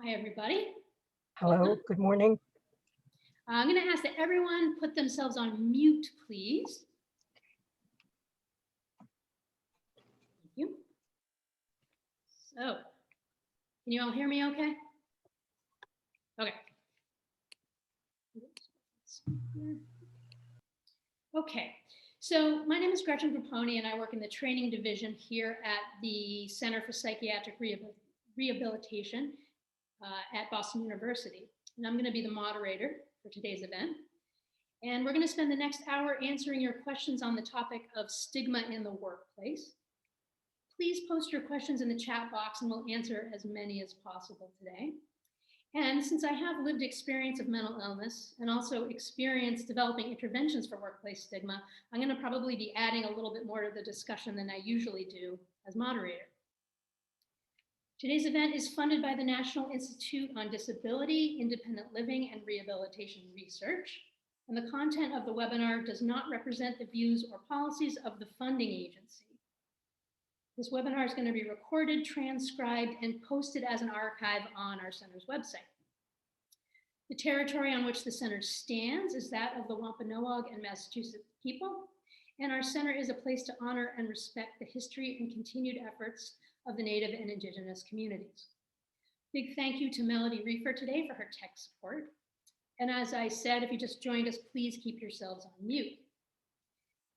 Hi, everybody. Hello, Welcome. good morning. I'm going to ask that everyone put themselves on mute, please. Thank you. So, can you all hear me okay? Okay. Okay. So, my name is Gretchen Grapponi, and I work in the training division here at the Center for Psychiatric Rehabilitation at Boston University. And I'm going to be the moderator for today's event. And we're going to spend the next hour answering your questions on the topic of stigma in the workplace. Please post your questions in the chat box and we'll answer as many as possible today. And since I have lived experience of mental illness and also experience developing interventions for workplace stigma, I'm going to probably be adding a little bit more to the discussion than I usually do as moderator. Today's event is funded by the National Institute on Disability, Independent Living, and Rehabilitation Research. And the content of the webinar does not represent the views or policies of the funding agency. This webinar is going to be recorded, transcribed, and posted as an archive on our center's website. The territory on which the center stands is that of the Wampanoag and Massachusetts people, and our center is a place to honor and respect the history and continued efforts of the Native and Indigenous communities. Big thank you to Melody Reefer today for her tech support. And as I said, if you just joined us, please keep yourselves on mute.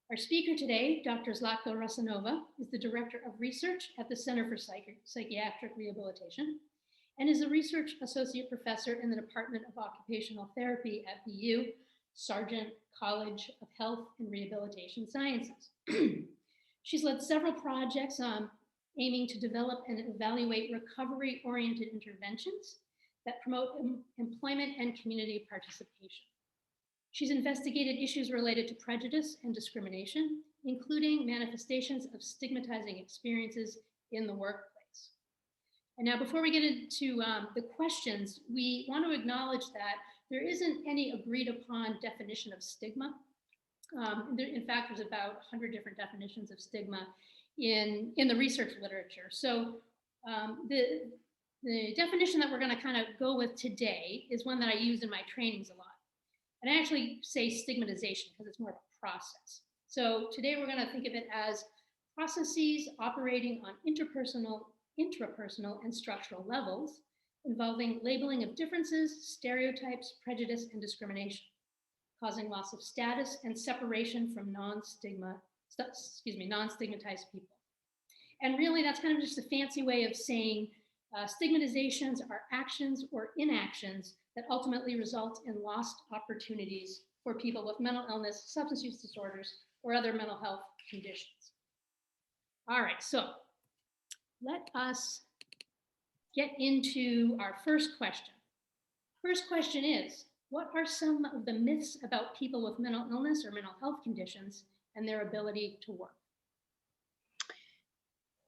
Our speaker today, Dr. Zlatko Rusanova, is the Director of Research at the Center for Psychiatric Rehabilitation and is a Research Associate Professor in the Department of Occupational Therapy at BU, Sargent College of Health and Rehabilitation Sciences. She's led several projects aiming to develop and evaluate recovery-oriented interventions that promote employment and community participation. She's investigated issues related to prejudice and discrimination, including manifestations of stigmatizing experiences in the workplace. And now, before we get into the questions, we want to acknowledge that there isn't any agreed upon definition of stigma. In fact, there's about 100 different definitions of stigma in the research literature. So the definition that we're going to kind of go with today is one that I use in my trainings a lot. And I actually say stigmatization because it's more of a process. So today we're going to think of it as processes operating on interpersonal, intrapersonal, and structural levels involving labeling of differences, stereotypes, prejudice, and discrimination, causing loss of status and separation from non-stigmatized people. And really, that's kind of just a fancy way of saying stigmatizations are actions or inactions that ultimately result in lost opportunities for people with mental illness, substance use disorders, or other mental health conditions. All right, so let us get into our first question. First question is, what are some of the myths about people with mental illness or mental health conditions and their ability to work?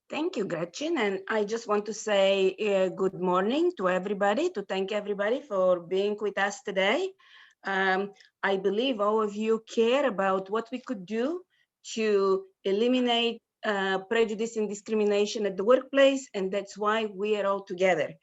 Thank you, Gretchen. And I just want to say good morning to everybody, to thank everybody for being with us today. I believe all of you care about what we could do to eliminate prejudice and discrimination at the workplace, and that's why we are all together.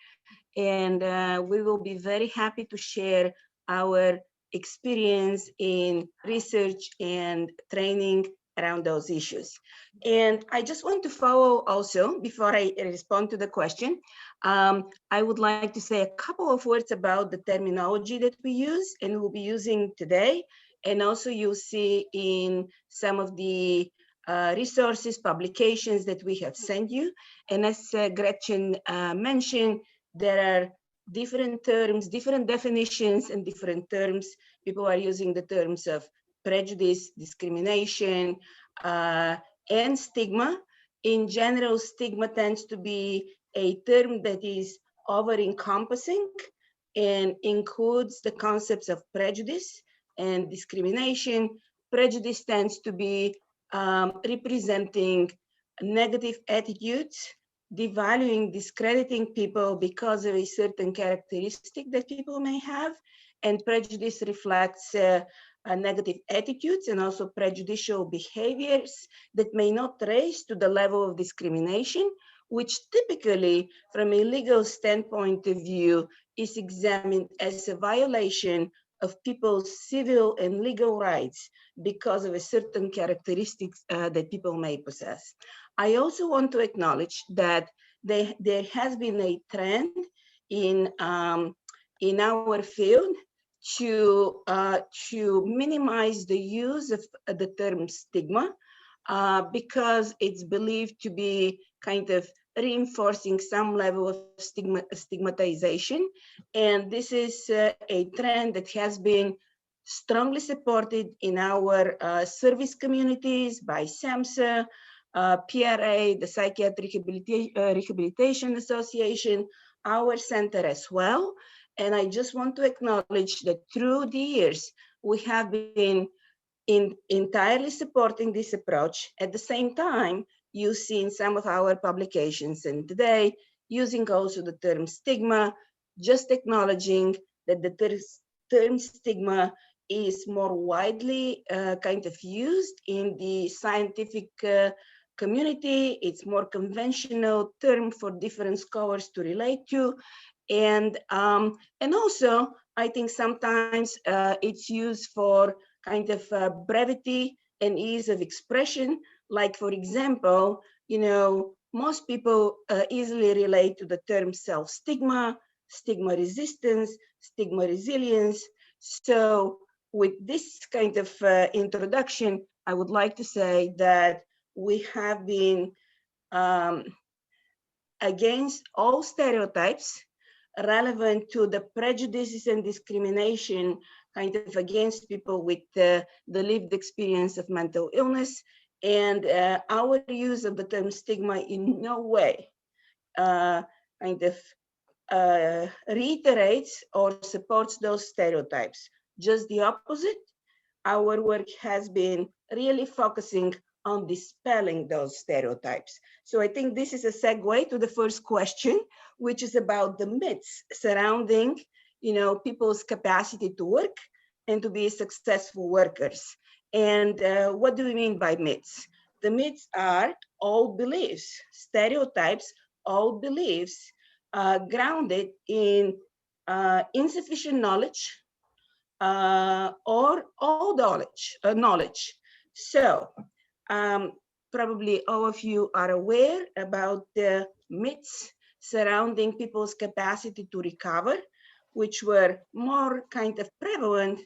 And we will be very happy to share our experience in research and training around those issues. And I just want to follow also, before I respond to the question, I would like to say a couple of words about the terminology that we use and will be using today. And also you'll see in some of the resources, publications that we have sent you. And as Gretchen mentioned, there are different terms, different definitions, and different terms. People are using the terms of prejudice, discrimination, and stigma. In general, stigma tends to be a term that is over-encompassing and includes the concepts of prejudice and discrimination. Prejudice tends to be representing negative attitudes, devaluing, discrediting people because of a certain characteristic that people may have. And prejudice reflects negative attitudes and also prejudicial behaviors that may not raise to the level of discrimination, which typically, from a legal standpoint of view, is examined as a violation of people's civil and legal rights because of a certain characteristics that people may possess. I also want to acknowledge that there has been a trend in our field to minimize the use of the term stigma because it's believed to be kind of reinforcing some level of stigmatization. And this is a trend that has been strongly supported in our service communities by SAMHSA, PRA, the Psychiatric Rehabilitation Association, our center as well. And I just want to acknowledge that through the years, we have been entirely supporting this approach. At the same time, you see in some of our publications and today, using also the term stigma, just acknowledging that the term stigma is more widely kind of used in the scientific community. It's more conventional term for different scholars to relate to. And also, I think sometimes it's used for kind of brevity and ease of expression. Like, for example, most people easily relate to the term self-stigma, stigma resistance, stigma resilience. So with this kind of introduction, I would like to say that we have been against all stereotypes relevant to the prejudices and discrimination kind of against people with the lived experience of mental illness. And our use of the term stigma in no way kind of reiterates or supports those stereotypes. Just the opposite. Our work has been really focusing on dispelling those stereotypes. So I think this is a segue to the first question, which is about the myths surrounding, people's capacity to work and to be successful workers. And what do we mean by myths? The myths are old beliefs, stereotypes, old beliefs grounded in insufficient knowledge or all knowledge. So probably all of you are aware about the myths surrounding people's capacity to recover, which were more kind of prevalent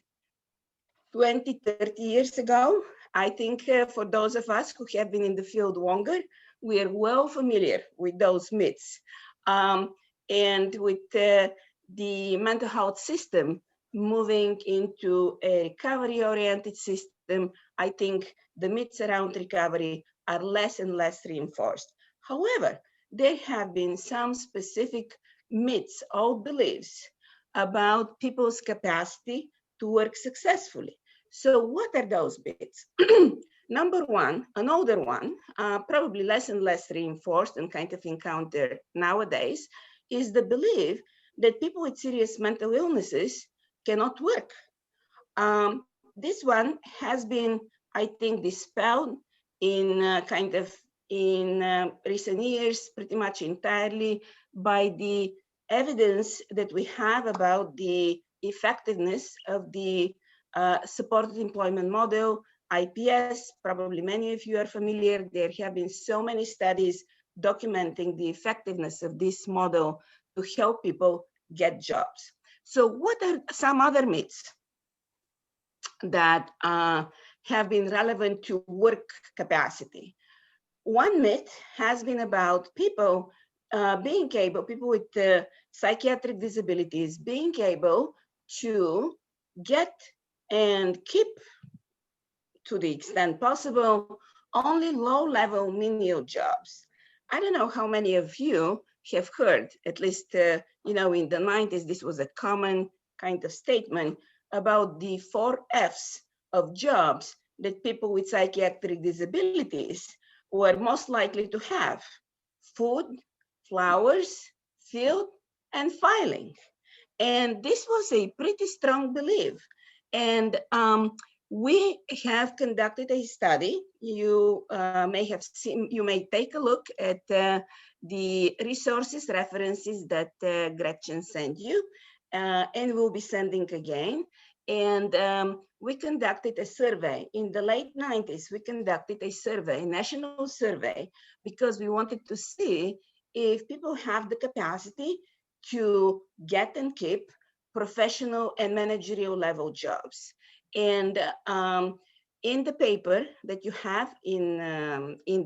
20, 30 years ago. I think for those of us who have been in the field longer, we are well familiar with those myths. And with the mental health system moving into a recovery-oriented system, I think the myths around recovery are less and less reinforced. However, there have been some specific myths or beliefs about people's capacity to work successfully. So what are those myths? Number one, an older one, probably less and less reinforced and kind of encountered nowadays, is the belief that people with serious mental illnesses cannot work. This one has been, I think, dispelled in recent years, pretty much entirely by the evidence that we have about the effectiveness of the supported employment model, IPS. Probably many of you are familiar. There have been so many studies documenting the effectiveness of this model to help people get jobs. So what are some other myths that have been relevant to work capacity? One myth has been about people people with psychiatric disabilities being able to get and keep, to the extent possible, only low-level menial jobs. I don't know how many of you have heard, at least in the 90s, this was a common kind of statement about the 4 F's of jobs that people with psychiatric disabilities were most likely to have: food, flowers, field, and filing. And this was a pretty strong belief. And We have conducted a study. You may have seen, you may take a look at the resources, references that Gretchen sent you, and we'll be sending again. And we conducted a survey in the late 90s. We conducted a survey, a national survey, because we wanted to see if people have the capacity to get and keep professional and managerial level jobs. And in the paper that you have in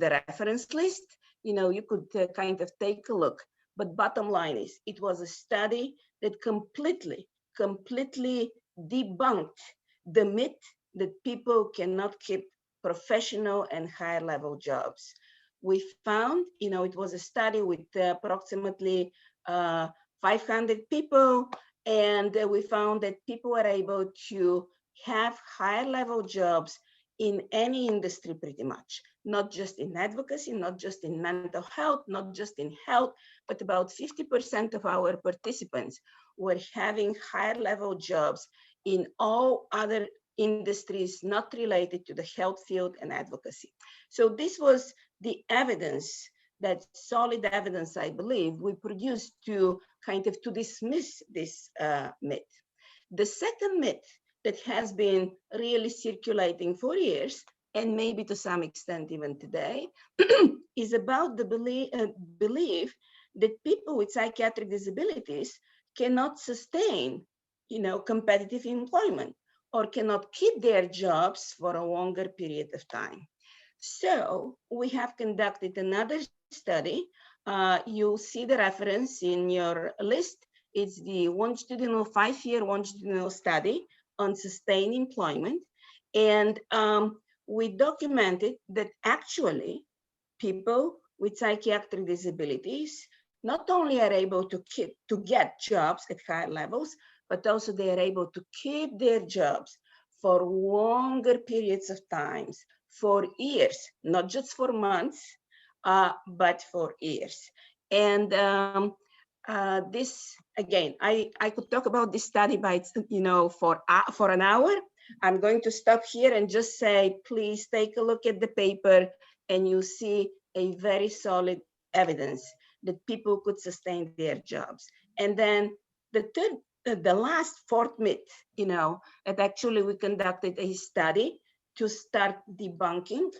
the reference list, you know, you could kind of take a look. But bottom line is, it was a study that completely debunked the myth that people cannot keep professional and higher level jobs. We found, you know, it was a study with approximately 500 people, and we found that people were able to have higher level jobs in any industry pretty much, not just in advocacy, not just in mental health, not just in health, but about 50% of our participants were having higher level jobs in all other industries not related to the health field and advocacy. So this was the evidence, that solid evidence, I believe, we produced to kind of to dismiss this myth. The second myth that has been really circulating for years, and maybe to some extent even today, is about the belief that people with psychiatric disabilities cannot sustain, you know, competitive employment, or cannot keep their jobs for a longer period of time. So we have conducted another study. You'll see the reference in your list. It's the longitudinal 5-year longitudinal study on sustained employment. And we documented that actually people with psychiatric disabilities not only are able to get jobs at higher levels, but also they are able to keep their jobs for longer periods of times, for years, not just for months, but for years. And this, again, I could talk about this study by, you know, for an hour. I'm going to stop here and just say, please take a look at the paper, and you see a very solid evidence that people could sustain their jobs. And then the last fourth myth, you know, that actually we conducted a study to start debunking,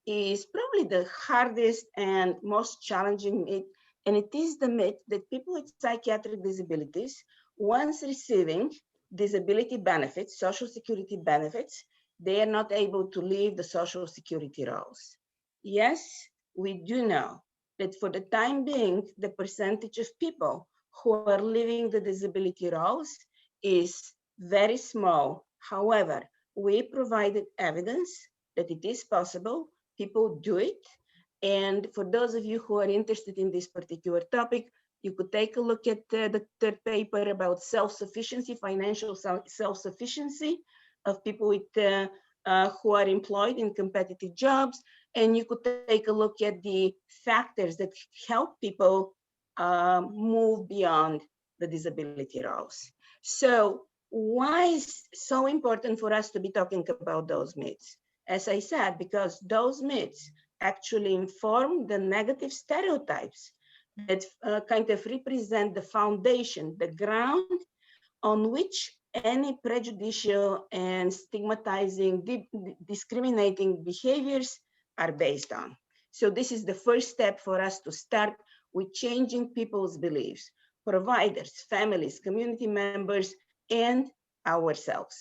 is probably the hardest and most challenging myth. And it is the myth that people with psychiatric disabilities, once receiving disability benefits, social security benefits, they are not able to leave the social security rolls. Yes, we do know that for the time being, the percentage of people who are leaving the disability rolls is very small. However, we provided evidence that it is possible. People do it. And for those of you who are interested in this particular topic, you could take a look at the third paper about self-sufficiency, financial self-sufficiency of people with, who are employed in competitive jobs. And you could take a look at the factors that help people move beyond the disability roles. So why is so important for us to be talking about those myths? As I said, because those myths actually inform the negative stereotypes that kind of represent the foundation, the ground on which any prejudicial and stigmatizing, discriminating behaviors are based on. So this is the first step for us to start with changing people's beliefs, providers, families, community members, and ourselves.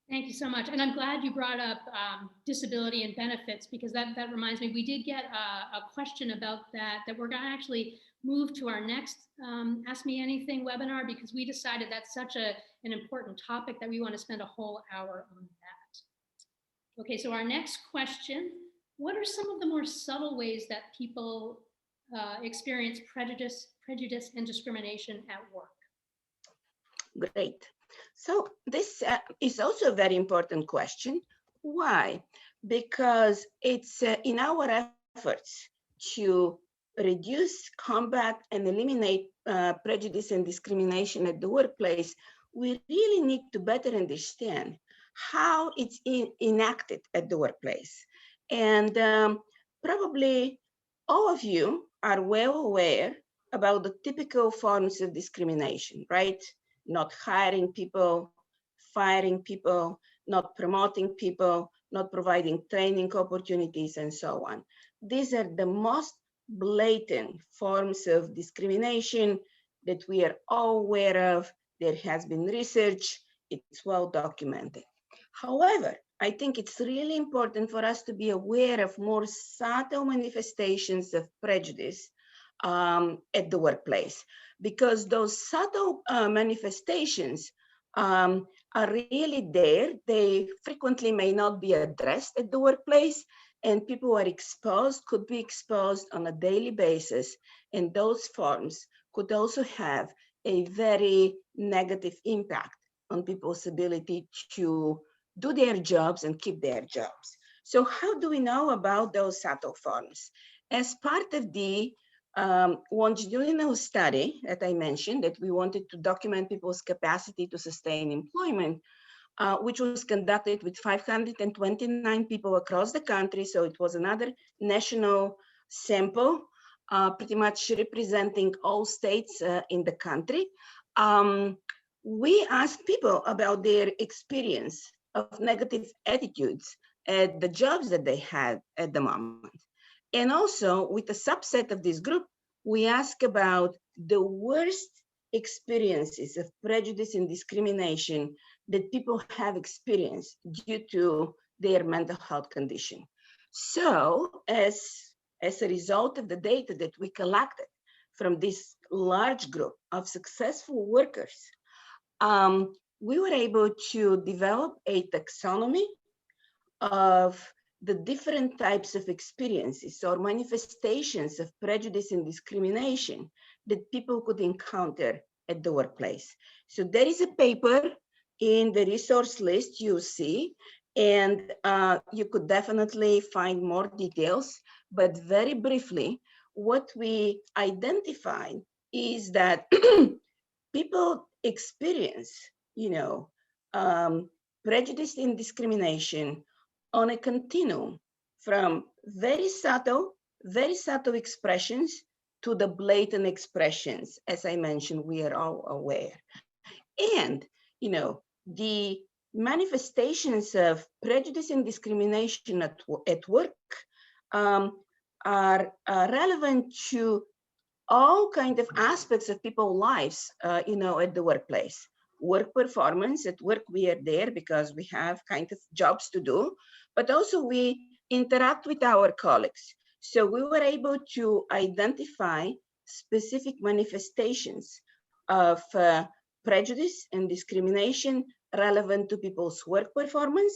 Thank you so much. And I'm glad you brought up disability and benefits, because that reminds me, we did get a question about that we're going to actually move to our next Ask Me Anything webinar, because we decided that's such an important topic that we want to spend a whole hour on that. Okay, so our next question: what are some of the more subtle ways that people experience prejudice and discrimination at work? Great. So this is also a very important question. Why? Because it's in our efforts to reduce, combat, and eliminate prejudice and discrimination at the workplace, we really need to better understand how it's enacted at the workplace. And probably all of you are well aware about the typical forms of discrimination, right? Not hiring people, firing people, not promoting people, not providing training opportunities, and so on. These are the most blatant forms of discrimination that we are all aware of. There has been research, it's well documented. However, I think it's really important for us to be aware of more subtle manifestations of prejudice at the workplace, because those subtle manifestations are really there. They frequently may not be addressed at the workplace, and people are exposed, could be exposed on a daily basis, and those forms could also have a very negative impact on people's ability to do their jobs and keep their jobs. So how do we know about those subtle forms? As part of the longitudinal study that I mentioned, that we wanted to document people's capacity to sustain employment, which was conducted with 529 people across the country. So it was another national sample, pretty much representing all states in the country. We asked people about their experience of negative attitudes at the jobs that they had at the moment. And also with a subset of this group, we ask about the worst experiences of prejudice and discrimination that people have experienced due to their mental health condition. So as a result of the data that we collected from this large group of successful workers, we were able to develop a taxonomy of the different types of experiences or manifestations of prejudice and discrimination that people could encounter at the workplace. So there is a paper in the resource list you see, and you could definitely find more details, but very briefly, what we identified is that people experience, prejudice and discrimination on a continuum from very subtle expressions to the blatant expressions. As I mentioned, we are all aware. And, the manifestations of prejudice and discrimination at work are relevant to all kind of aspects of people's lives, at the workplace. Work performance, at work we are there because we have kind of jobs to do, but also we interact with our colleagues. So we were able to identify specific manifestations of prejudice and discrimination relevant to people's work performance,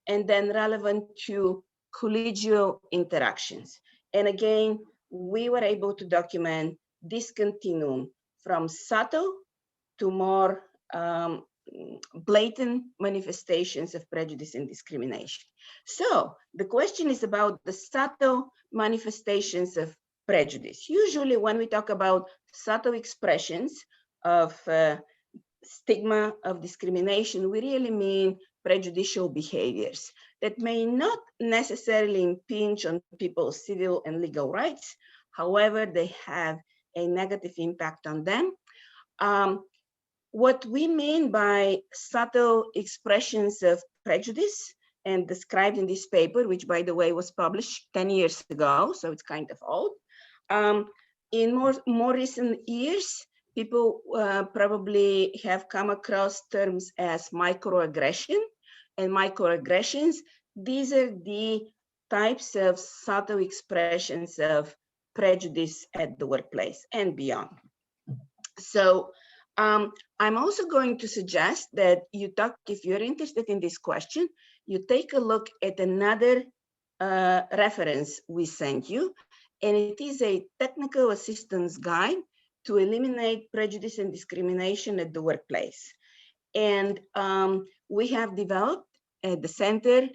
and then relevant to collegial interactions. And again, we were able to document this continuum from subtle to more blatant manifestations of prejudice and discrimination. So the question is about the subtle manifestations of prejudice. Usually when we talk about subtle expressions of stigma, of discrimination, we really mean prejudicial behaviors that may not necessarily impinge on people's civil and legal rights. However, they have a negative impact on them. What we mean by subtle expressions of prejudice and described in this paper, which by the way was published 10 years ago, so it's kind of old. In more recent years, people probably have come across terms as microaggression and microaggressions. These are the types of subtle expressions of prejudice at the workplace and beyond. So I'm also going to suggest that if you're interested in this question, you take a look at another reference we sent you, and it is a technical assistance guide to eliminate prejudice and discrimination at the workplace. And we have developed at the center,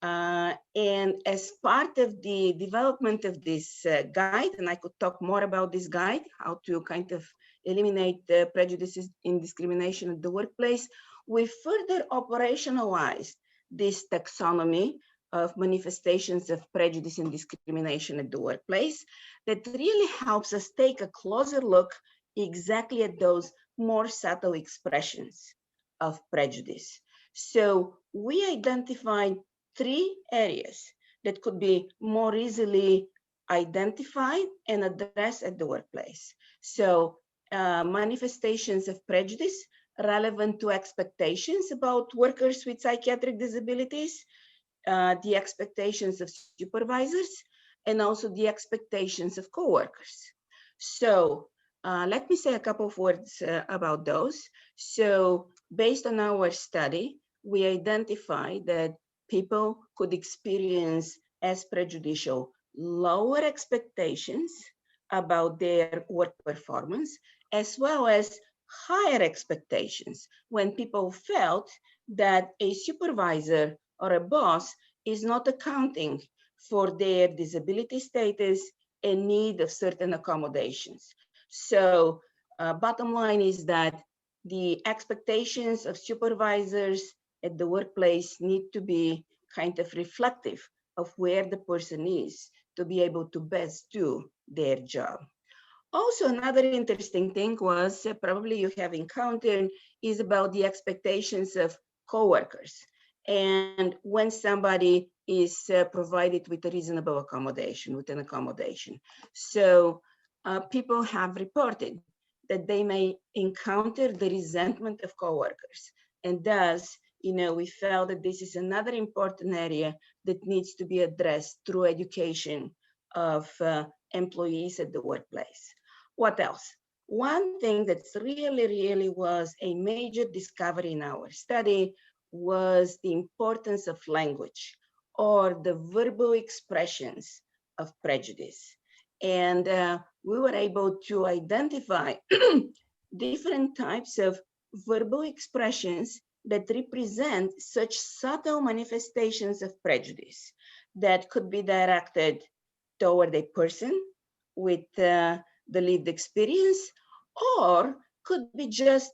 and as part of the development of this guide, and I could talk more about this guide, how to kind of eliminate prejudices and discrimination at the workplace, we further operationalized this taxonomy of manifestations of prejudice and discrimination at the workplace that really helps us take a closer look exactly at those more subtle expressions of prejudice. So we identified 3 areas that could be more easily identified and addressed at the workplace. So manifestations of prejudice relevant to expectations about workers with psychiatric disabilities, the expectations of supervisors, and also the expectations of coworkers. So let me say a couple of words about those. So based on our study, we identified that people could experience as prejudicial lower expectations about their work performance, as well as higher expectations when people felt that a supervisor or a boss is not accounting for their disability status and need of certain accommodations. So bottom line is that the expectations of supervisors at the workplace need to be kind of reflective of where the person is to be able to best do their job. Also, another interesting thing was probably you have encountered is about the expectations of coworkers. And when somebody is provided with a reasonable accommodation, with an accommodation. So people have reported that they may encounter the resentment of coworkers. And thus, we felt that this is another important area that needs to be addressed through education of employees at the workplace. What else? One thing that's really was a major discovery in our study was the importance of language or the verbal expressions of prejudice. And we were able to identify different types of verbal expressions that represent such subtle manifestations of prejudice that could be directed toward a person with the lived experience, or could be just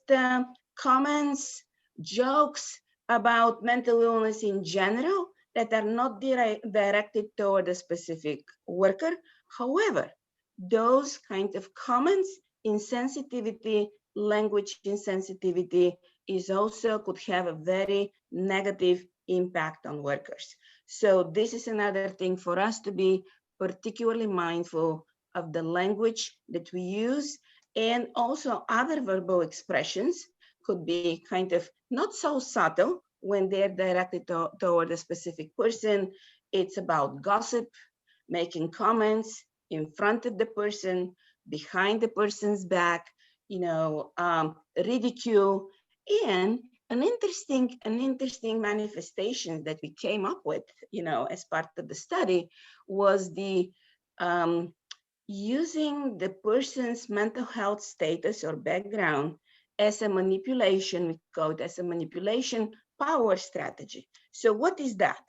comments, jokes about mental illness in general that are not directed toward a specific worker. However, those kind of comments, insensitivity, language insensitivity is also could have a very negative impact on workers. So this is another thing for us to be particularly mindful of the language that we use, and also other verbal expressions could be kind of not so subtle when they're directed toward a specific person. It's about gossip, making comments in front of the person, behind the person's back, ridicule, and an interesting manifestation that we came up with, as part of the study was the using the person's mental health status or background as a manipulation, we call it as a manipulation power strategy. So what is that?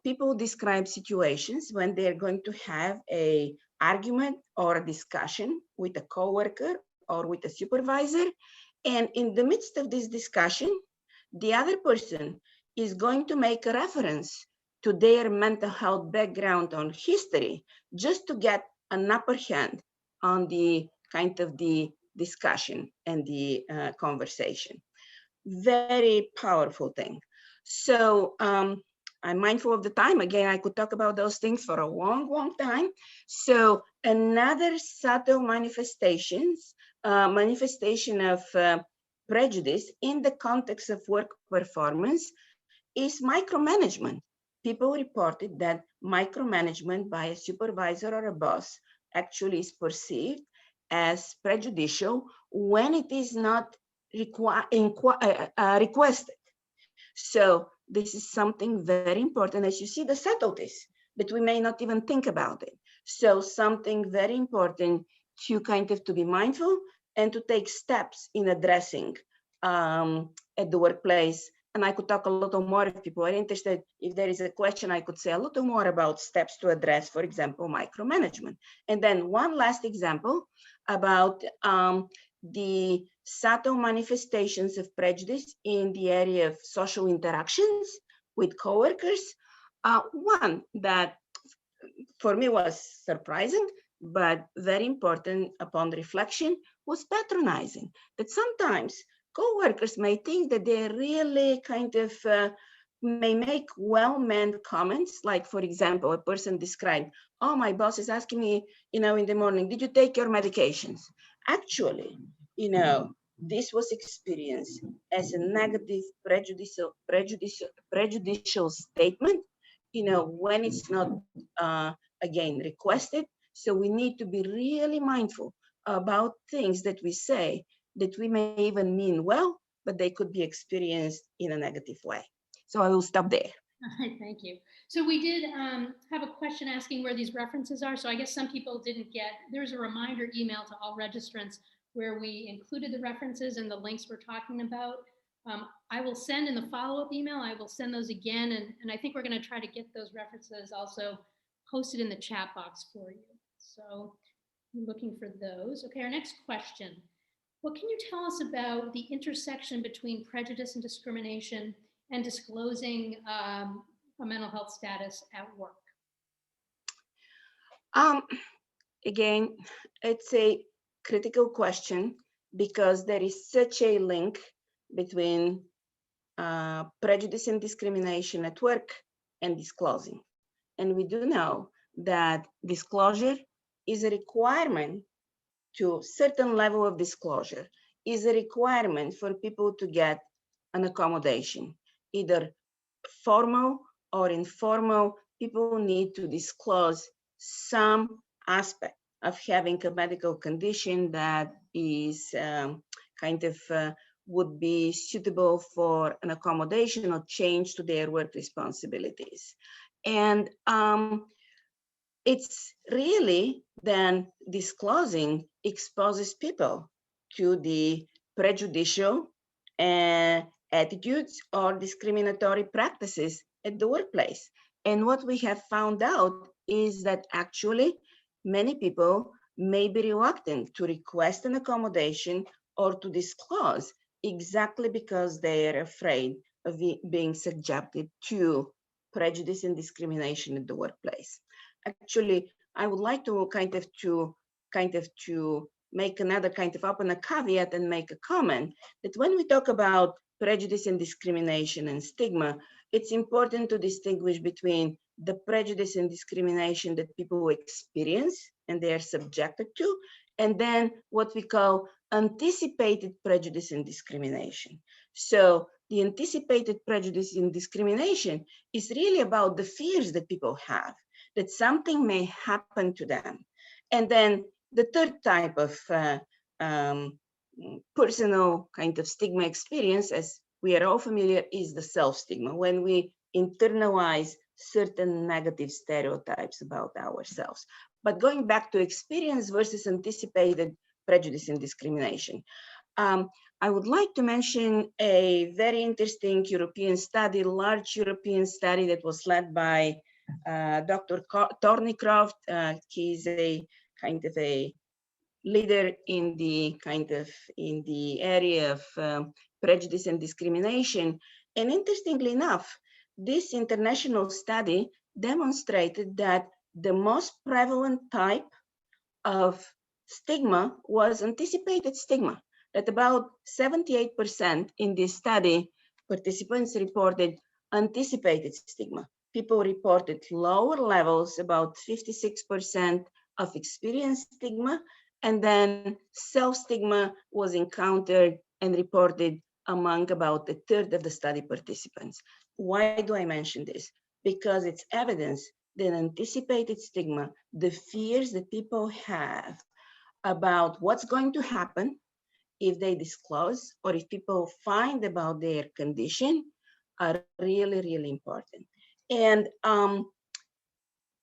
People describe situations when they're going to have an argument or a discussion with a coworker or with a supervisor. And in the midst of this discussion, the other person is going to make a reference to their mental health background or history just to get an upper hand on the kind of the discussion and the conversation. Very powerful thing. So I'm mindful of the time. Again, I could talk about those things for a long time. So another subtle manifestation of prejudice in the context of work performance is micromanagement. People reported that micromanagement by a supervisor or a boss actually is perceived as prejudicial when it is not requested. So this is something very important as you see the subtleties, but we may not even think about it. So something very important to kind of to be mindful and to take steps in addressing at the workplace. And I could talk a little more if people are interested. If there is a question, I could say a little more about steps to address, for example, micromanagement. And then one last example about the subtle manifestations of prejudice in the area of social interactions with coworkers. One that for me was surprising, but very important upon reflection, was patronizing. That sometimes coworkers may think that they really kind of may make well-meant comments, like, for example, a person described, oh, my boss is asking me, in the morning, did you take your medications? Actually, this was experienced as a negative prejudicial statement, when it's not, again, requested. So we need to be really mindful about things that we say that we may even mean well, but they could be experienced in a negative way. So I will stop there. All right, thank you. So we did have a question asking where these references are. So I guess some people didn't get, there's a reminder email to all registrants where we included the references and the links we're talking about. I will send in the follow-up email, I will send those again. And I think we're going to try to get those references also posted in the chat box for you. So I'm looking for those. Okay, our next question. What can you tell us about the intersection between prejudice and discrimination and disclosing a mental health status at work? Again, it's a critical question because there is such a link between prejudice and discrimination at work and disclosing. And we do know that disclosure is a requirement to certain level of disclosure, is a requirement for people to get an accommodation, either formal or informal. People need to disclose some aspect of having a medical condition that is would be suitable for an accommodation or change to their work responsibilities. And it's really then disclosing exposes people to the prejudicial attitudes or discriminatory practices at the workplace. And what we have found out is that actually many people may be reluctant to request an accommodation or to disclose exactly because they are afraid of being subjected to prejudice and discrimination at the workplace. Actually, I would like to make another open a caveat and make a comment that when we talk about prejudice and discrimination and stigma, it's important to distinguish between the prejudice and discrimination that people experience and they are subjected to, and then what we call anticipated prejudice and discrimination. So the anticipated prejudice and discrimination is really about the fears that people have, that something may happen to them. And then the third type of personal stigma experience, as we are all familiar, is the self-stigma, when we internalize certain negative stereotypes about ourselves. But going back to experience versus anticipated prejudice and discrimination, I would like to mention a very interesting European study, large European study that was led by Dr. Thornycroft. He's a a leader in the area of prejudice and discrimination. And interestingly enough, this international study demonstrated that the most prevalent type of stigma was anticipated stigma, that about 78% in this study, participants reported anticipated stigma. People reported lower levels, about 56% of experienced stigma, and then self-stigma was encountered and reported among about a third of the study participants. Why do I mention this? Because it's evidence that anticipated stigma, the fears that people have about what's going to happen if they disclose or if people find about their condition, are really, really important. And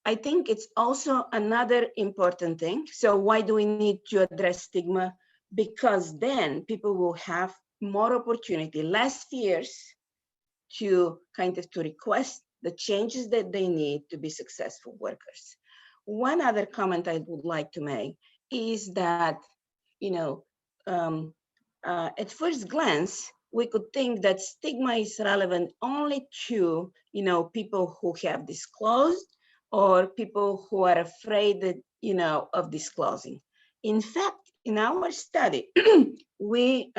I think it's also another important thing. So why do we need to address stigma? Because then people will have more opportunity, less fears to to request the changes that they need to be successful workers. One other comment I would like to make is that, at first glance, we could think that stigma is relevant only to, people who have disclosed or people who are afraid that, of disclosing. In fact, in our study, we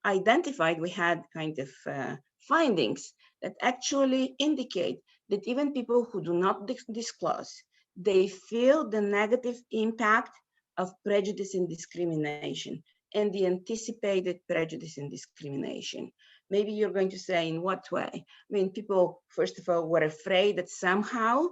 identified, we had kind of findings that actually indicate that even people who do not disclose, they feel the negative impact of prejudice and discrimination and the anticipated prejudice and discrimination. Maybe you're going to say, in what way? I mean, people, first of all, were afraid that somehow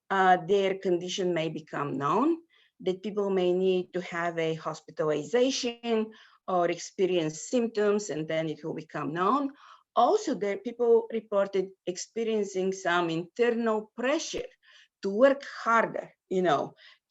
their condition may become known, that people may need to have a hospitalization or experience symptoms, and then it will become known. Also, there people reported experiencing some internal pressure to work harder,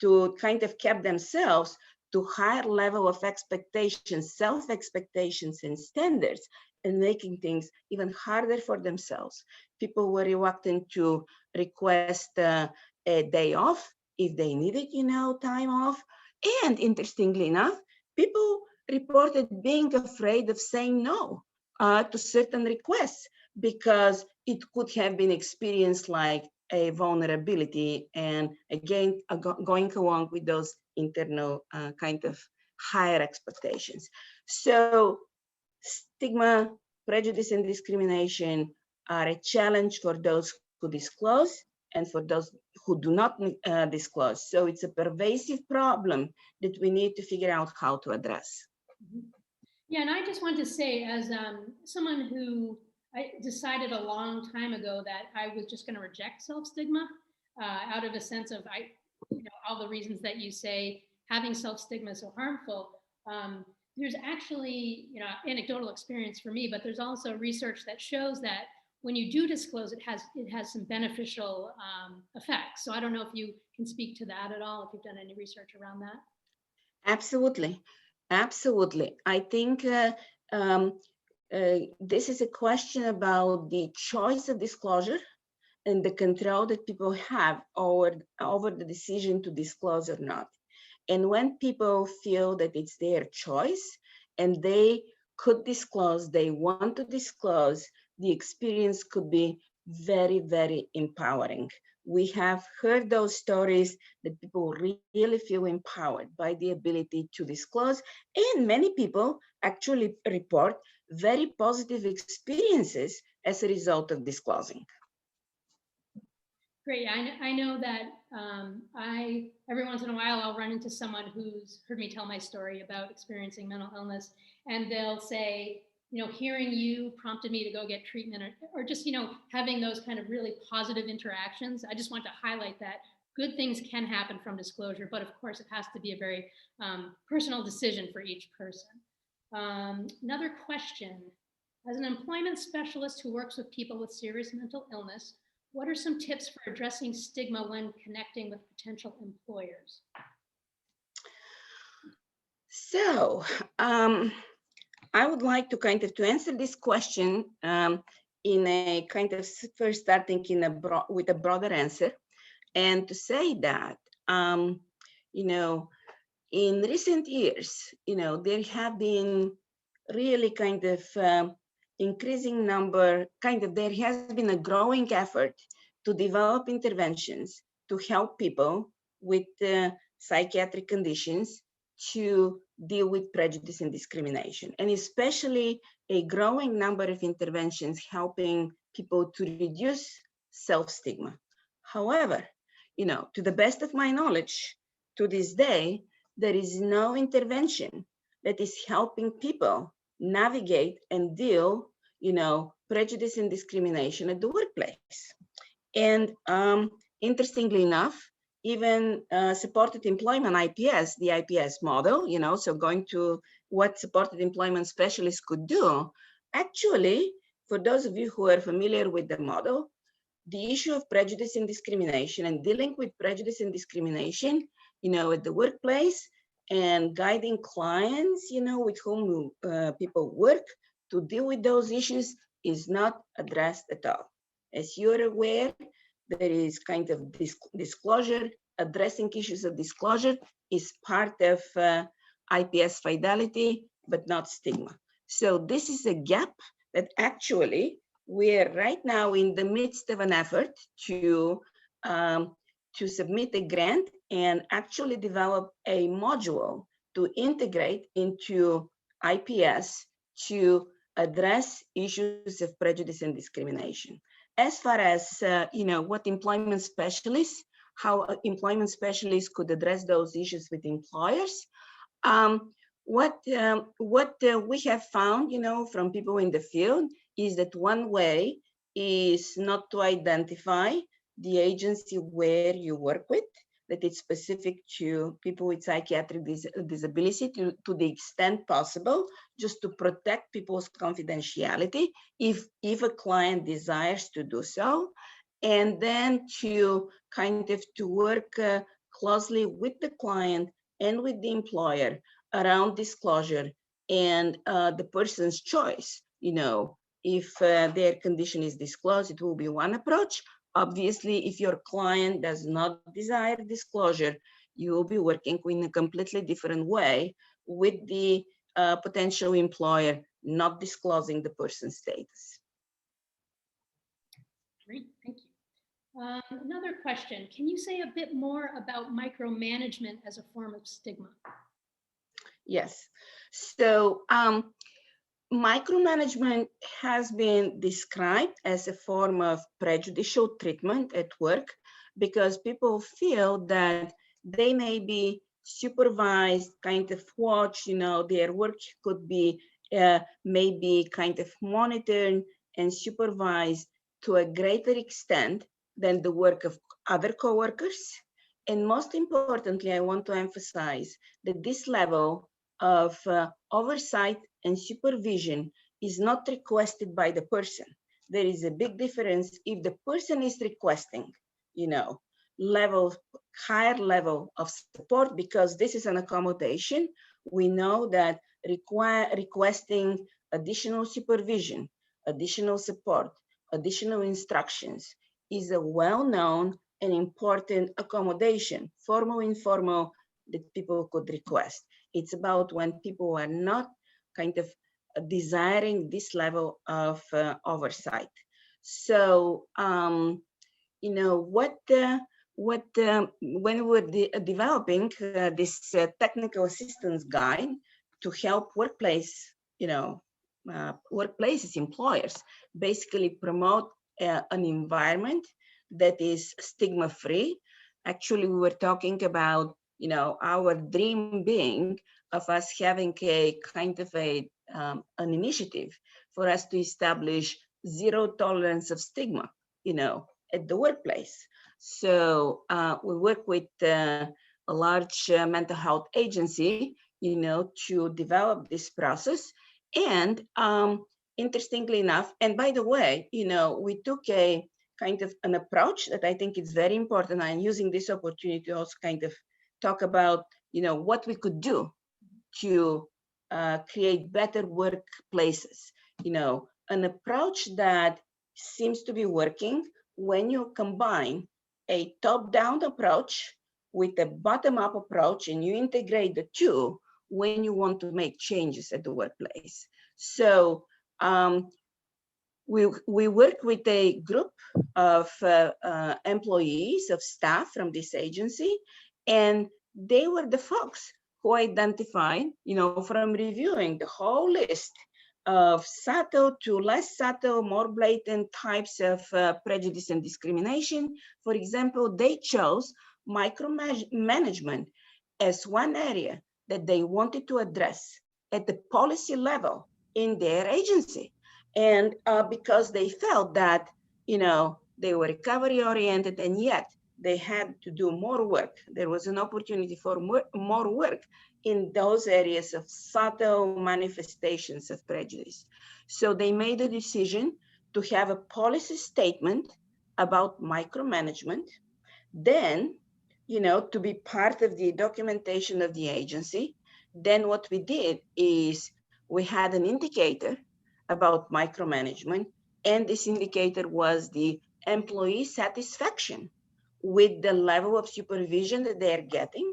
to kind of keep themselves to higher level of expectations, self-expectations and standards, and making things even harder for themselves. People were reluctant to request a day off if they needed, time off. And interestingly enough, people reported being afraid of saying no to certain requests because it could have been experienced like a vulnerability, and again, going along with those internal kind of higher expectations. So stigma, prejudice, and discrimination are a challenge for those who disclose and for those who do not disclose. So it's a pervasive problem that we need to figure out how to address. Yeah, and I just want to say, as someone who I decided a long time ago that I was just going to reject self-stigma out of a sense of, all the reasons that you say having self-stigma is so harmful. There's actually, anecdotal experience for me, but there's also research that shows that when you do disclose, it has some beneficial effects. So I don't know if you can speak to that at all, if you've done any research around that. Absolutely. Absolutely. I think this is a question about the choice of disclosure and the control that people have over the decision to disclose or not. And when people feel that it's their choice and they could disclose, they want to disclose, the experience could be very, very empowering. We have heard those stories that people really feel empowered by the ability to disclose, and many people actually report very positive experiences as a result of disclosing. Great. I know that every once in a while I'll run into someone who's heard me tell my story about experiencing mental illness, and they'll say, hearing you prompted me to go get treatment, or just, having those kind of really positive interactions. I just want to highlight that good things can happen from disclosure, but of course it has to be a very personal decision for each person. Another question: as an employment specialist who works with people with serious mental illness, what are some tips for addressing stigma when connecting with potential employers? So I would like to to answer this question in a kind of first starting with a broader answer, and to say that, in recent years, there have been really increasing number, there has been a growing effort to develop interventions to help people with psychiatric conditions to deal with prejudice and discrimination, and especially a growing number of interventions helping people to reduce self-stigma. However, to the best of my knowledge, to this day, there is no intervention that is helping people navigate and deal, prejudice and discrimination at the workplace. And interestingly enough, even supported employment IPS, the IPS model, so going to what supported employment specialists could do, actually, for those of you who are familiar with the model, the issue of prejudice and discrimination and dealing with prejudice and discrimination, at the workplace, and guiding clients, with whom people work to deal with those issues is not addressed at all. As you're aware, there is kind of disclosure, addressing issues of disclosure is part of IPS fidelity, but not stigma. So this is a gap that actually we're right now in the midst of an effort to submit a grant and actually develop a module to integrate into IPS to address issues of prejudice and discrimination. As far as what employment specialists, how employment specialists could address those issues with employers, what we have found, from people in the field is that one way is not to identify the agency where you work with, that it's specific to people with psychiatric disability to the extent possible, just to protect people's confidentiality if a client desires to do so, and then to kind of to work closely with the client and with the employer around disclosure and the person's choice. If their condition is disclosed, it will be one approach. Obviously, if your client does not desire disclosure, you will be working in a completely different way with the potential employer not disclosing the person's status. Great, thank you. Another question, can you say a bit more about micromanagement as a form of stigma? Yes, so micromanagement has been described as a form of prejudicial treatment at work because people feel that they may be supervised, kind of watched, their work could be maybe kind of monitored and supervised to a greater extent than the work of other coworkers. And most importantly, I want to emphasize that this level of oversight and supervision is not requested by the person. There is a big difference if the person is requesting, higher level of support, because this is an accommodation. We know that requesting additional supervision, additional support, additional instructions is a well-known and important accommodation, formal, informal, that people could request. It's about when people are not kind of desiring this level of oversight. So, when we were developing this technical assistance guide to help workplaces, employers, basically promote an environment that is stigma-free. Actually, we were talking about, our dream being of us having a kind of an initiative for us to establish zero tolerance of stigma, at the workplace. So we work with a large mental health agency, to develop this process. And interestingly enough, and by the way, we took a kind of an approach that I think is very important. I'm using this opportunity to also kind of talk about, what we could do to create better workplaces. An approach that seems to be working when you combine a top-down approach with a bottom-up approach and you integrate the two when you want to make changes at the workplace. So we work with a group of employees, of staff from this agency, and they were the folks who identified, from reviewing the whole list of subtle to less subtle, more blatant types of prejudice and discrimination. For example, they chose micromanagement as one area that they wanted to address at the policy level in their agency. And because they felt that, they were recovery oriented and yet they had to do more work. There was an opportunity for more work in those areas of subtle manifestations of prejudice. So they made a decision to have a policy statement about micromanagement, then, to be part of the documentation of the agency. Then what we did is we had an indicator about micromanagement, and this indicator was the employee satisfaction with the level of supervision that they're getting.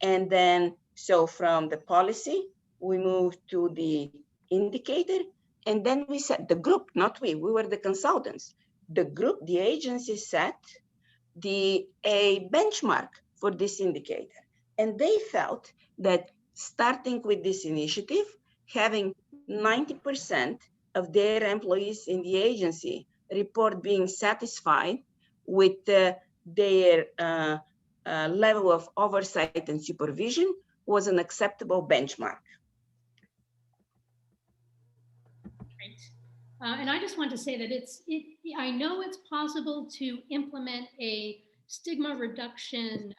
And then So from the policy, we moved to the indicator, and then we set the group, not we were the consultants. The group, the agency set a benchmark for this indicator. And they felt that starting with this initiative, having 90% of their employees in the agency report being satisfied with their level of oversight and supervision was an acceptable benchmark. Great. And I just want to say that I know it's possible to implement a stigma reduction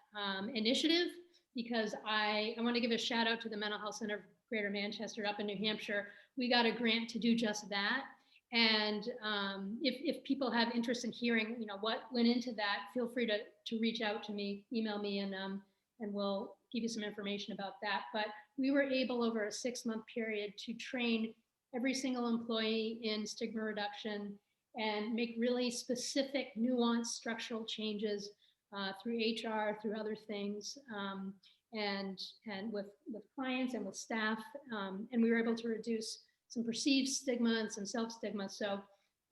initiative, because I want to give a shout out to the Mental Health Center of Greater Manchester up in New Hampshire. We got a grant to do just that. And if people have interest in hearing, what went into that, feel free to reach out to me, email me, and we'll give you some information about that. But we were able over a 6-month period to train every single employee in stigma reduction and make really specific, nuanced structural changes through HR, through other things, and with clients and with staff. And we were able to reduce some perceived stigma and some self-stigma. So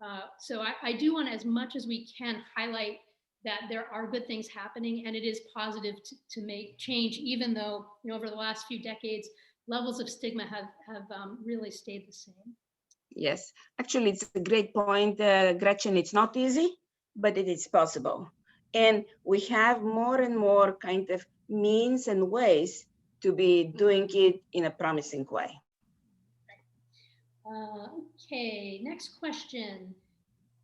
I do want to, as much as we can, highlight that there are good things happening, and it is positive to make change, even though over the last few decades, levels of stigma have really stayed the same. Yes, actually, it's a great point, Gretchen. It's not easy, but it is possible. And we have more and more kind of means and ways to be doing it in a promising way. Okay, next question.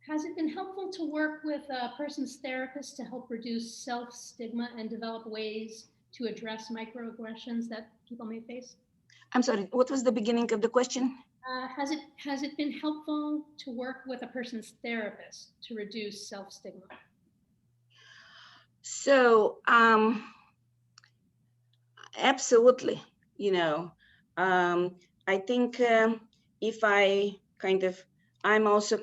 Has it been helpful to work with a person's therapist to help reduce self-stigma and develop ways to address microaggressions that people may face? I'm sorry, what was the beginning of the question? Has it been helpful to work with a person's therapist to reduce self-stigma? So, absolutely. I think if I'm also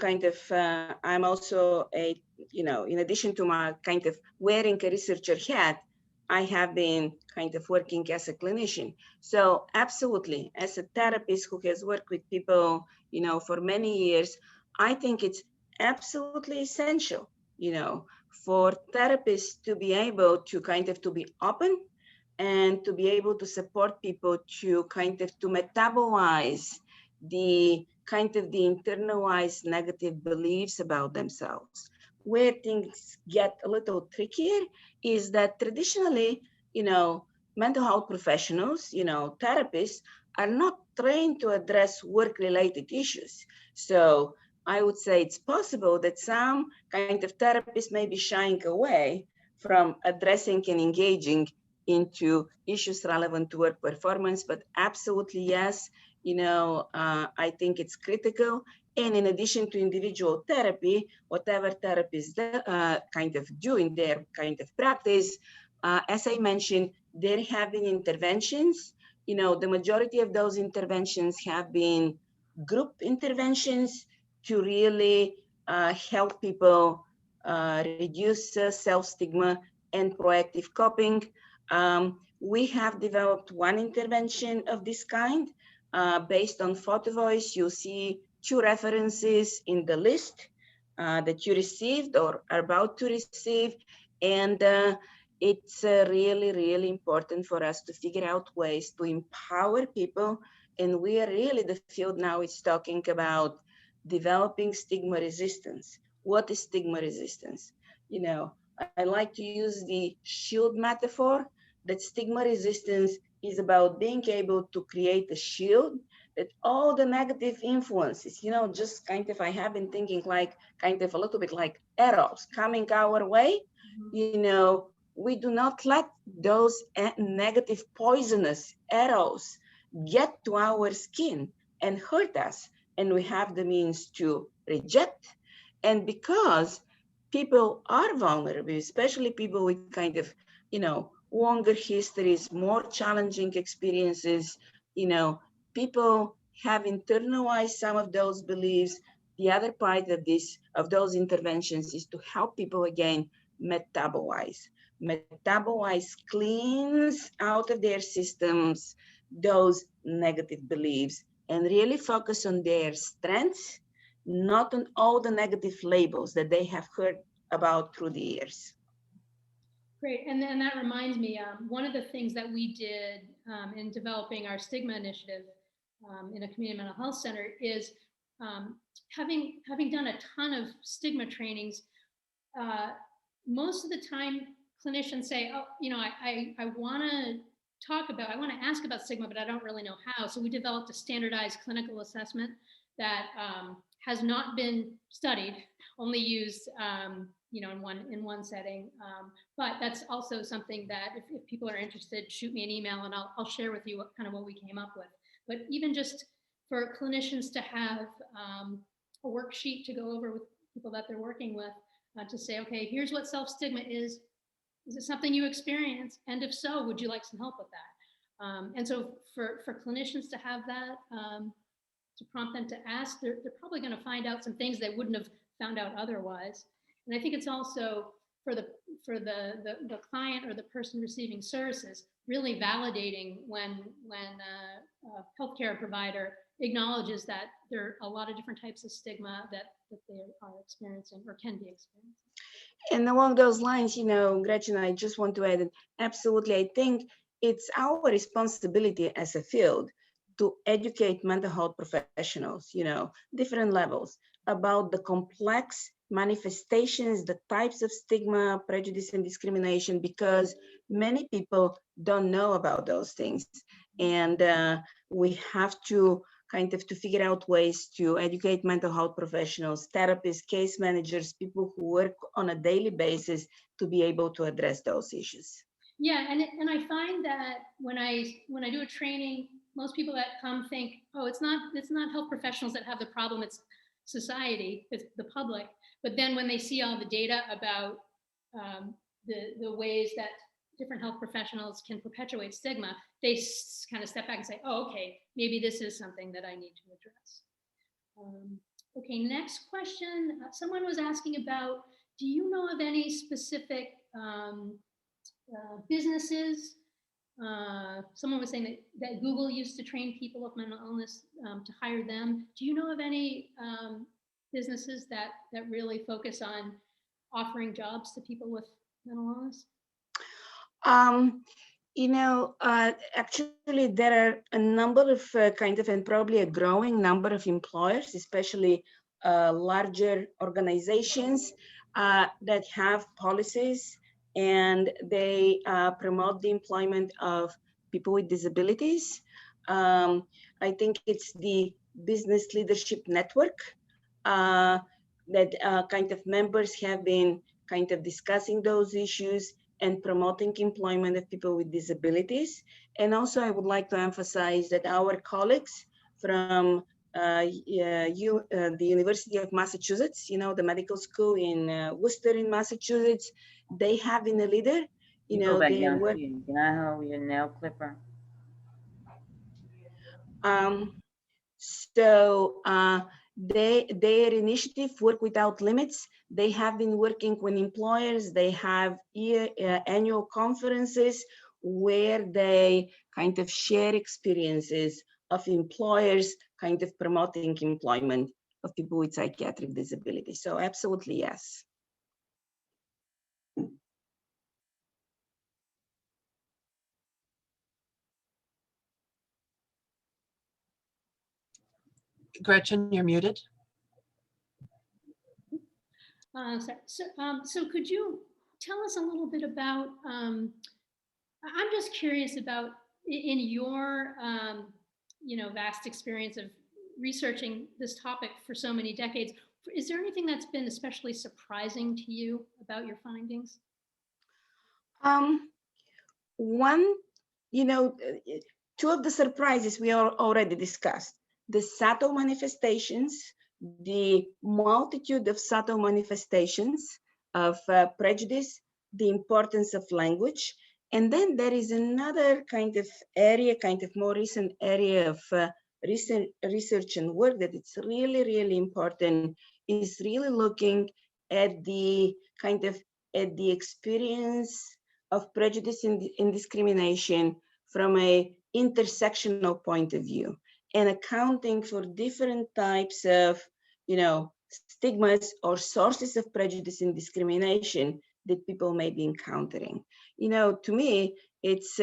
a, in addition to my kind of wearing a researcher hat, I have been kind of working as a clinician. So absolutely, as a therapist who has worked with people, for many years, I think it's absolutely essential, for therapists to be able to to be open and to be able to support people to to metabolize the internalized negative beliefs about themselves. Where things get a little trickier is that traditionally, mental health professionals, therapists are not trained to address work-related issues. So I would say it's possible that some kind of therapists may be shying away from addressing and engaging into issues relevant to work performance, but absolutely yes, I think it's critical. And in addition to individual therapy, whatever therapists do in their practice, as I mentioned, there have been interventions. The majority of those interventions have been group interventions to really help people reduce self-stigma and proactive coping. We have developed one intervention of this kind based on photo voice. You see 2 references in the list that you received or are about to receive. And it's really, really important for us to figure out ways to empower people. And we are really, the field now is talking about developing stigma resistance. What is stigma resistance? I like to use the shield metaphor, that stigma resistance is about being able to create a shield that all the negative influences, just I have been thinking a little bit like arrows coming our way, we do not let those negative poisonous arrows get to our skin and hurt us. And we have the means to reject. And because people are vulnerable, especially people with longer histories, more challenging experiences, people have internalized some of those beliefs. The other part of those interventions is to help people again metabolize metabolize, cleans out of their systems those negative beliefs and really focus on their strengths, not on all the negative labels that they have heard about through the years. Great, and then that reminds me, one of the things that we did in developing our stigma initiative in a community mental health center is having done a ton of stigma trainings. Most of the time, clinicians say, "Oh, you know, I want to ask about stigma, but I don't really know how." So we developed a standardized clinical assessment that has not been studied, only used, you know, in one setting. But that's also something that if people are interested, shoot me an email and I'll share with you what we came up with. But even just for clinicians to have a worksheet to go over with people that they're working with, to say, okay, here's what self-stigma is. Is it something you experience? And if so, would you like some help with that? And so for clinicians to have that, to prompt them to ask, they're probably going to find out some things they wouldn't have found out otherwise. And I think it's also for the client or the person receiving services, really validating when a healthcare provider acknowledges that there are a lot of different types of stigma that they are experiencing or can be experiencing. And along those lines, you know, Gretchen, I just want to add, absolutely, I think it's our responsibility as a field to educate mental health professionals, you know, different levels, about the complex manifestations, the types of stigma, prejudice, and discrimination, because many people don't know about those things. And we have to kind of to figure out ways to educate mental health professionals, therapists, case managers, people who work on a daily basis to be able to address those issues. Yeah, and I find that when I do a training, most people that come think, oh, it's not health professionals that have the problem, it's society, it's the public. But then when they see all the data about the ways that different health professionals can perpetuate stigma, they kind of step back and say, oh, okay, maybe this is something that I need to address. Okay, next question. Someone was asking about, do you know of any specific businesses? Someone was saying that Google used to train people with mental illness to hire them. Do you know of any businesses that really focus on offering jobs to people with mental illness? You know, actually, there are a number of and probably a growing number of employers, especially larger organizations that have policies, and they promote the employment of people with disabilities. I think it's the Business Leadership Network that kind of members have been kind of discussing those issues and promoting employment of people with disabilities. And also I would like to emphasize that our colleagues from the University of Massachusetts, you know, the medical school in Worcester in Massachusetts, they have been a leader, you know, they work. Can I have your nail clipper? Their initiative, Work Without Limits, they have been working with employers. They have annual conferences where they kind of share experiences of employers kind of promoting employment of people with psychiatric disabilities. So absolutely, yes. Gretchen, you're muted. So could you tell us a little bit about, I'm just curious about in your, you know, vast experience of researching this topic for so many decades, is there anything that's been especially surprising to you about your findings? One, you know, two of the surprises we already discussed: the subtle manifestations, the multitude of subtle manifestations of prejudice, the importance of language. And then there is another kind of area, kind of more recent area of research and work that it's really, really important, is really looking at the kind of, at the experience of prejudice and discrimination from a intersectional point of view and accounting for different types of, stigmas or sources of prejudice and discrimination that people may be encountering. To me, it's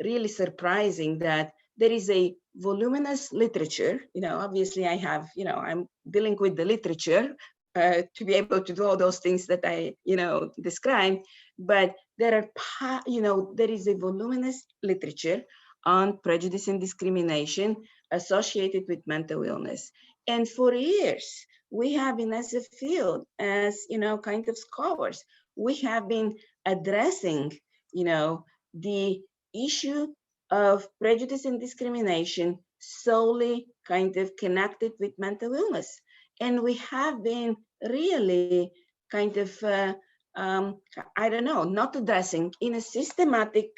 really surprising that there is a voluminous literature. Obviously I have, I'm dealing with the literature to be able to do all those things that I, described, but there is a voluminous literature on prejudice and discrimination associated with mental illness. And for years, we have been as a field, as, kind of scholars, we have been addressing, the issue of prejudice and discrimination solely kind of connected with mental illness. And we have been really kind of, not addressing in a systematic,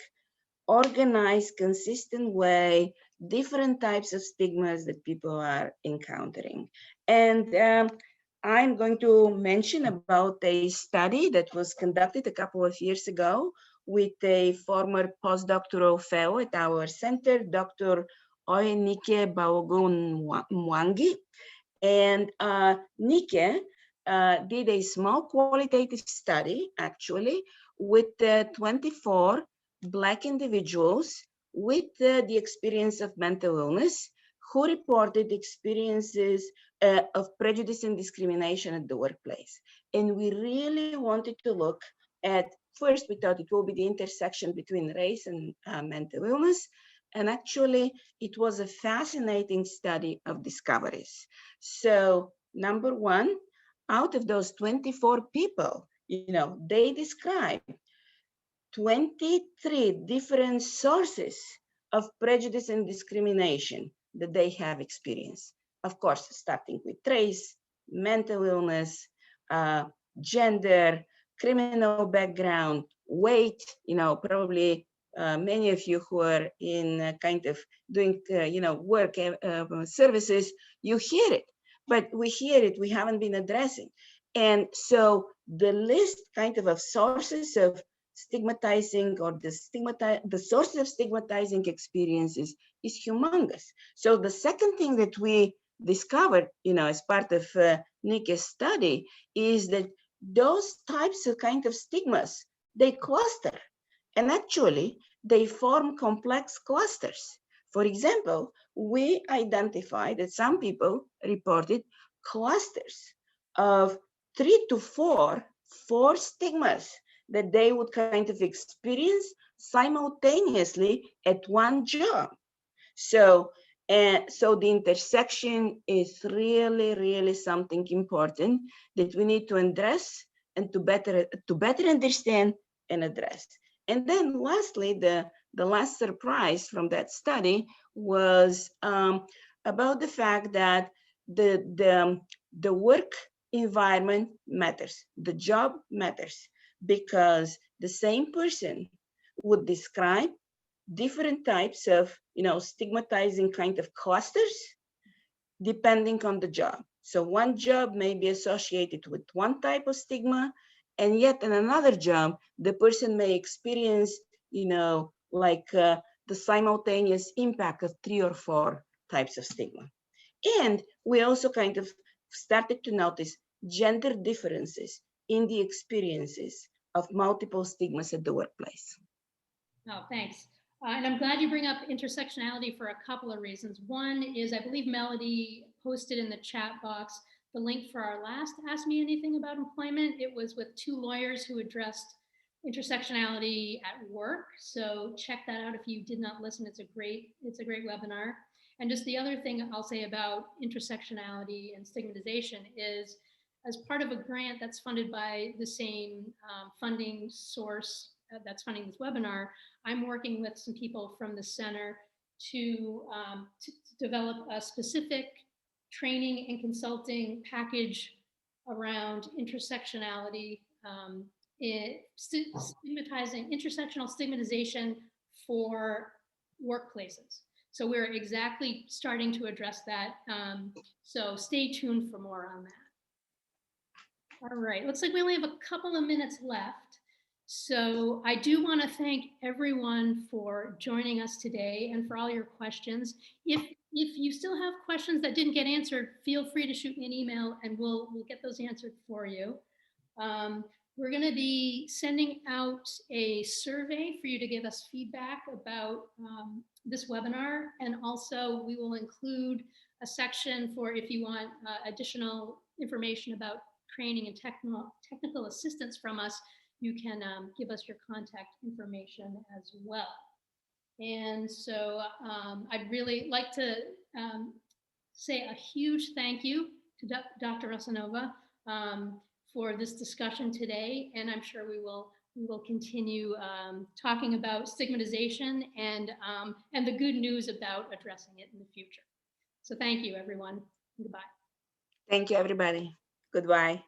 organized, consistent way, different types of stigmas that people are encountering. And I'm going to mention about a study that was conducted a couple of years ago with a former postdoctoral fellow at our center, Dr. Oenike Baogun Mwangi. And Nike did a small qualitative study, actually, with 24 Black individuals with the experience of mental illness who reported experiences of prejudice and discrimination at the workplace. And we really wanted to look at, first, we thought it will be the intersection between race and mental illness. And actually, it was a fascinating study of discoveries. So, number one, out of those 24 people, they described 23 different sources of prejudice and discrimination that they have experienced. Of course, starting with race, mental illness, gender, criminal background, weight, probably many of you who are in kind of doing, work services, you hear it, but we hear it, we haven't been addressing. And so the list kind of sources of stigmatizing or the sources of stigmatizing experiences is humongous. So the second thing that we discovered, as part of Nike's study, is that those types of kind of stigmas, they cluster. And actually, they form complex clusters. For example, we identified that some people reported clusters of 3 to 4 stigmas that they would kind of experience simultaneously at one job. So the intersection is really, really something important that we need to address and to better understand and address. And then lastly, the last surprise from that study was about the fact that the work environment matters, the job matters, because the same person would describe different types of, stigmatizing kind of clusters depending on the job. So one job may be associated with one type of stigma, and yet in another job, the person may experience, the simultaneous impact of 3 or 4 types of stigma. And we also kind of started to notice gender differences in the experiences of multiple stigmas at the workplace. Oh, thanks. And I'm glad you bring up intersectionality for a couple of reasons. One is, I believe Melody posted in the chat box the link for our last Ask Me Anything About Employment. It was with 2 lawyers who addressed intersectionality at work. So check that out if you did not listen. It's a great webinar. And just the other thing I'll say about intersectionality and stigmatization is, as part of a grant that's funded by the same funding source that's funding this webinar, I'm working with some people from the center to develop a specific training and consulting package around intersectionality, intersectional stigmatization for workplaces. So we're exactly starting to address that. So stay tuned for more on that. All right, looks like we only have a couple of minutes left. So I do want to thank everyone for joining us today and for all your questions. If you still have questions that didn't get answered, feel free to shoot me an email and we'll get those answered for you. We're going to be sending out a survey for you to give us feedback about this webinar, and also we will include a section for if you want additional information about training and technical assistance from us, you can give us your contact information as well. And so I'd really like to say a huge thank you to Dr. Rosanova for this discussion today, and I'm sure we will continue talking about stigmatization and the good news about addressing it in the future. So thank you, everyone. Goodbye. Thank you, everybody. Goodbye.